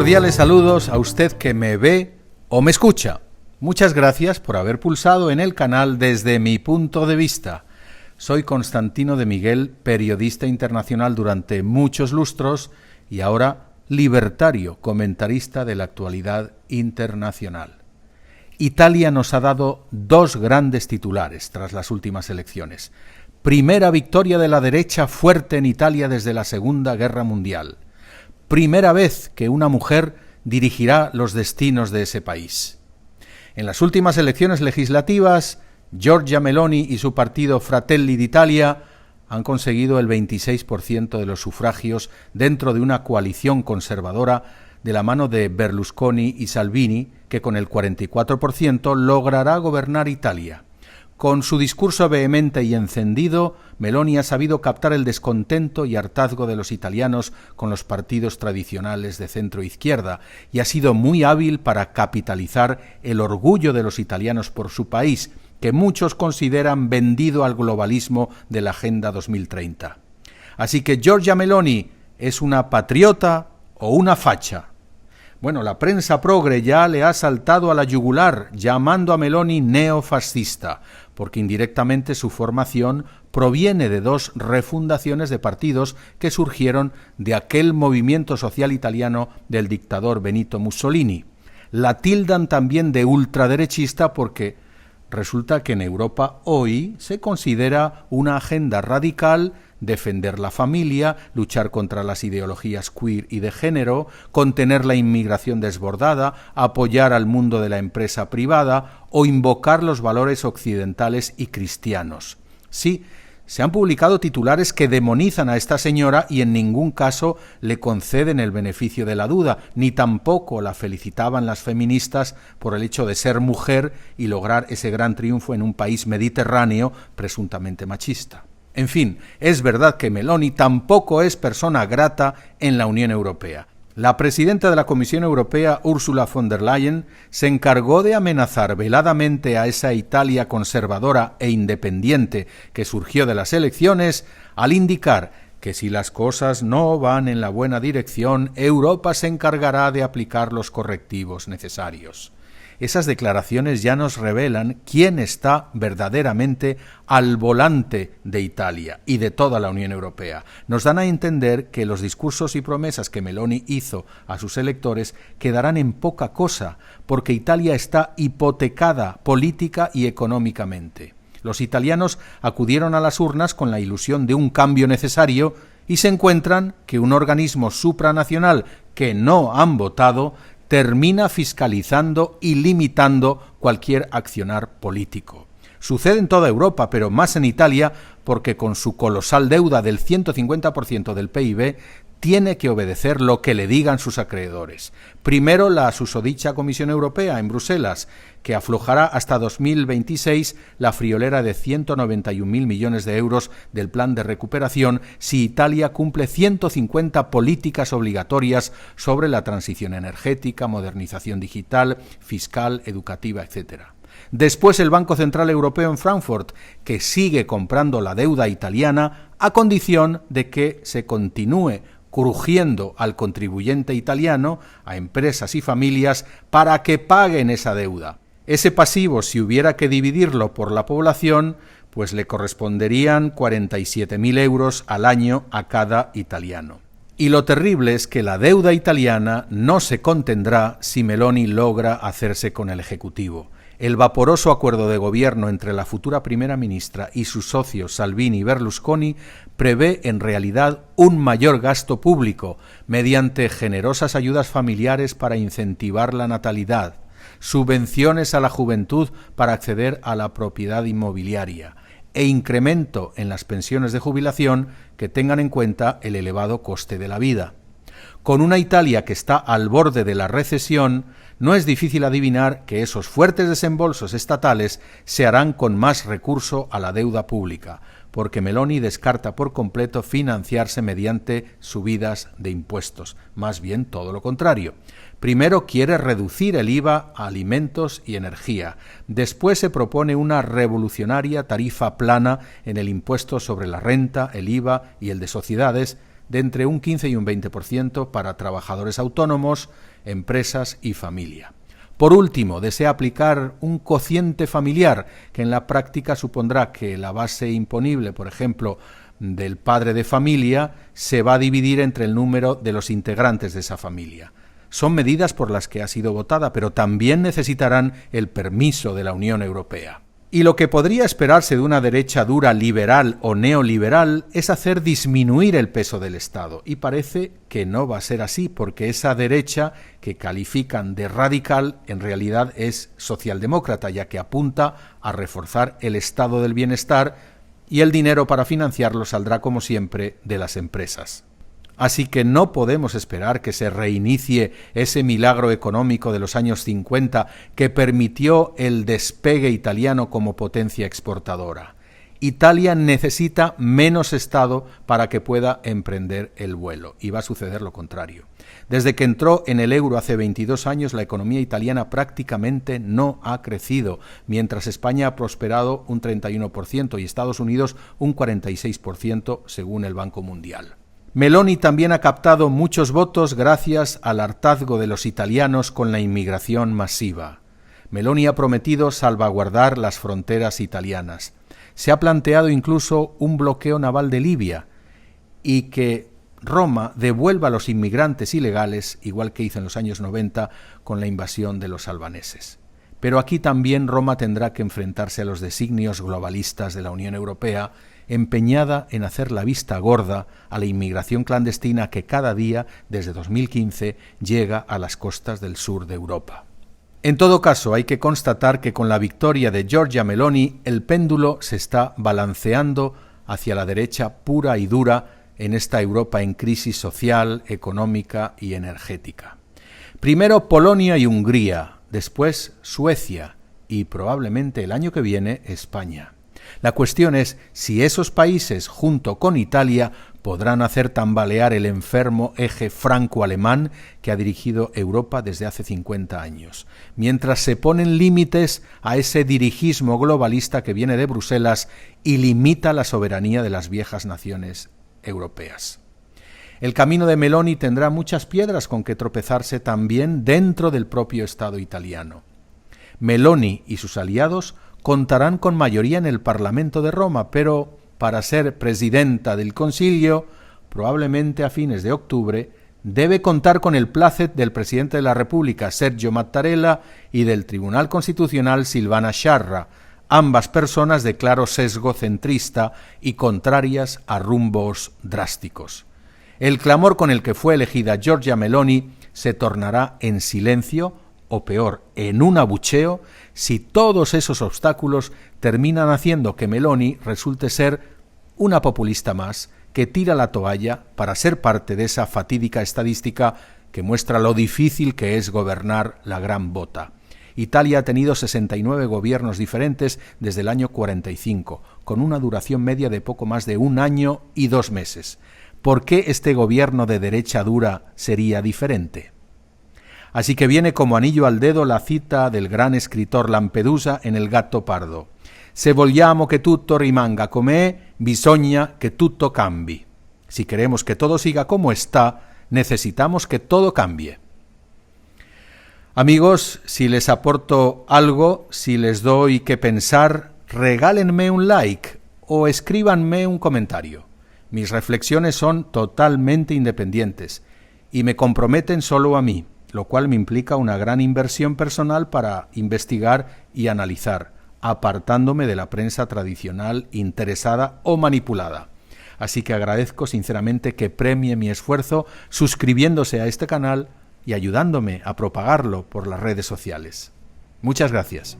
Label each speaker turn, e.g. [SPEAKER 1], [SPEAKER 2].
[SPEAKER 1] Cordiales saludos a usted que me ve o me escucha. Muchas gracias por haber pulsado en el canal Desde mi punto de vista. Soy Constantino de Miguel, periodista internacional durante muchos lustros y ahora libertario, comentarista de la actualidad internacional. Italia nos ha dado dos grandes titulares tras las últimas elecciones. Primera victoria de la derecha fuerte en Italia desde la Segunda Guerra Mundial. Primera vez que una mujer dirigirá los destinos de ese país. En las últimas elecciones legislativas, Giorgia Meloni y su partido Fratelli d'Italia han conseguido el 26% de los sufragios dentro de una coalición conservadora de la mano de Berlusconi y Salvini, que con el 44% logrará gobernar Italia. Con su discurso vehemente y encendido, Meloni ha sabido captar el descontento y hartazgo de los italianos con los partidos tradicionales de centro-izquierda y ha sido muy hábil para capitalizar el orgullo de los italianos por su país, que muchos consideran vendido al globalismo de la Agenda 2030. Así que Giorgia Meloni es una patriota o una facha. Bueno, la prensa progre ya le ha saltado a la yugular llamando a Meloni neofascista, porque indirectamente su formación proviene de dos refundaciones de partidos que surgieron de aquel movimiento social italiano del dictador Benito Mussolini. La tildan también de ultraderechista porque resulta que en Europa hoy se considera una agenda radical defender la familia, luchar contra las ideologías queer y de género, contener la inmigración desbordada, apoyar al mundo de la empresa privada o invocar los valores occidentales y cristianos. Sí, se han publicado titulares que demonizan a esta señora y en ningún caso le conceden el beneficio de la duda, ni tampoco la felicitaban las feministas por el hecho de ser mujer y lograr ese gran triunfo en un país mediterráneo presuntamente machista. En fin, es verdad que Meloni tampoco es persona grata en la Unión Europea. La presidenta de la Comisión Europea, Ursula von der Leyen, se encargó de amenazar veladamente a esa Italia conservadora e independiente que surgió de las elecciones al indicar que si las cosas no van en la buena dirección, Europa se encargará de aplicar los correctivos necesarios. Esas declaraciones ya nos revelan quién está verdaderamente al volante de Italia y de toda la Unión Europea. Nos dan a entender que los discursos y promesas que Meloni hizo a sus electores quedarán en poca cosa, porque Italia está hipotecada política y económicamente. Los italianos acudieron a las urnas con la ilusión de un cambio necesario y se encuentran que un organismo supranacional que no han votado termina fiscalizando y limitando cualquier accionar político. Sucede en toda Europa, pero más en Italia, porque con su colosal deuda del 150% del PIB, tiene que obedecer lo que le digan sus acreedores. Primero, la susodicha Comisión Europea en Bruselas, que aflojará hasta 2026 la friolera de 191.000 millones de euros del plan de recuperación si Italia cumple 150 políticas obligatorias sobre la transición energética, modernización digital, fiscal, educativa, etc. Después el Banco Central Europeo en Frankfurt, que sigue comprando la deuda italiana a condición de que se continúe crujiendo al contribuyente italiano, a empresas y familias, para que paguen esa deuda. Ese pasivo, si hubiera que dividirlo por la población, pues le corresponderían 47.000 euros al año a cada italiano. Y lo terrible es que la deuda italiana no se contendrá si Meloni logra hacerse con el Ejecutivo. El vaporoso acuerdo de gobierno entre la futura primera ministra y sus socios Salvini y Berlusconi prevé en realidad un mayor gasto público mediante generosas ayudas familiares para incentivar la natalidad, subvenciones a la juventud para acceder a la propiedad inmobiliaria e incremento en las pensiones de jubilación que tengan en cuenta el elevado coste de la vida. Con una Italia que está al borde de la recesión, no es difícil adivinar que esos fuertes desembolsos estatales se harán con más recurso a la deuda pública, porque Meloni descarta por completo financiarse mediante subidas de impuestos, más bien todo lo contrario. Primero quiere reducir el IVA a alimentos y energía, después se propone una revolucionaria tarifa plana en el impuesto sobre la renta, el IVA y el de sociedades, de entre un 15 y un 20% para trabajadores autónomos empresas y familia. Por último, desea aplicar un cociente familiar que en la práctica supondrá que la base imponible, por ejemplo, del padre de familia, se va a dividir entre el número de los integrantes de esa familia. Son medidas por las que ha sido votada, pero también necesitarán el permiso de la Unión Europea. Y lo que podría esperarse de una derecha dura liberal o neoliberal es hacer disminuir el peso del Estado. Y parece que no va a ser así, porque esa derecha que califican de radical en realidad es socialdemócrata, ya que apunta a reforzar el estado del bienestar y el dinero para financiarlo saldrá, como siempre, de las empresas. Así que no podemos esperar que se reinicie ese milagro económico de los años 50 que permitió el despegue italiano como potencia exportadora. Italia necesita menos Estado para que pueda emprender el vuelo, y va a suceder lo contrario. Desde que entró en el euro hace 22 años, la economía italiana prácticamente no ha crecido, mientras España ha prosperado un 31% y Estados Unidos un 46%, según el Banco Mundial. Meloni también ha captado muchos votos gracias al hartazgo de los italianos con la inmigración masiva. Meloni ha prometido salvaguardar las fronteras italianas. Se ha planteado incluso un bloqueo naval de Libia y que Roma devuelva a los inmigrantes ilegales, igual que hizo en los años 90 con la invasión de los albaneses. Pero aquí también Roma tendrá que enfrentarse a los designios globalistas de la Unión Europea, empeñada en hacer la vista gorda a la inmigración clandestina que cada día, desde 2015, llega a las costas del sur de Europa. En todo caso, hay que constatar que con la victoria de Giorgia Meloni, el péndulo se está balanceando hacia la derecha pura y dura en esta Europa en crisis social, económica y energética. Primero Polonia y Hungría, después Suecia y probablemente el año que viene España. La cuestión es si esos países, junto con Italia, podrán hacer tambalear el enfermo eje franco-alemán que ha dirigido Europa desde hace 50 años, mientras se ponen límites a ese dirigismo globalista que viene de Bruselas y limita la soberanía de las viejas naciones europeas. El camino de Meloni tendrá muchas piedras con que tropezarse también dentro del propio Estado italiano. Meloni y sus aliados contarán con mayoría en el Parlamento de Roma, pero para ser presidenta del Concilio, probablemente a fines de octubre, debe contar con el plácet del presidente de la República, Sergio Mattarella, y del Tribunal Constitucional, Silvana Sciarra, ambas personas de claro sesgo centrista y contrarias a rumbos drásticos. El clamor con el que fue elegida Giorgia Meloni se tornará en silencio, o peor, en un abucheo, si todos esos obstáculos terminan haciendo que Meloni resulte ser una populista más que tira la toalla para ser parte de esa fatídica estadística que muestra lo difícil que es gobernar la gran bota. Italia ha tenido 69 gobiernos diferentes desde el año 45, con una duración media de poco más de 1 año y 2 meses. ¿Por qué este gobierno de derecha dura sería diferente? Así que viene como anillo al dedo la cita del gran escritor Lampedusa en El gatto pardo. Se vogliamo che tutto rimanga com'è, bisogna che tutto cambi. Si queremos que todo siga como está, necesitamos que todo cambie. Amigos, si les aporto algo, si les doy que pensar, regálenme un like o escríbanme un comentario. Mis reflexiones son totalmente independientes y me comprometen solo a mí, lo cual me implica una gran inversión personal para investigar y analizar, apartándome de la prensa tradicional interesada o manipulada. Así que agradezco sinceramente que premie mi esfuerzo suscribiéndose a este canal y ayudándome a propagarlo por las redes sociales. Muchas gracias.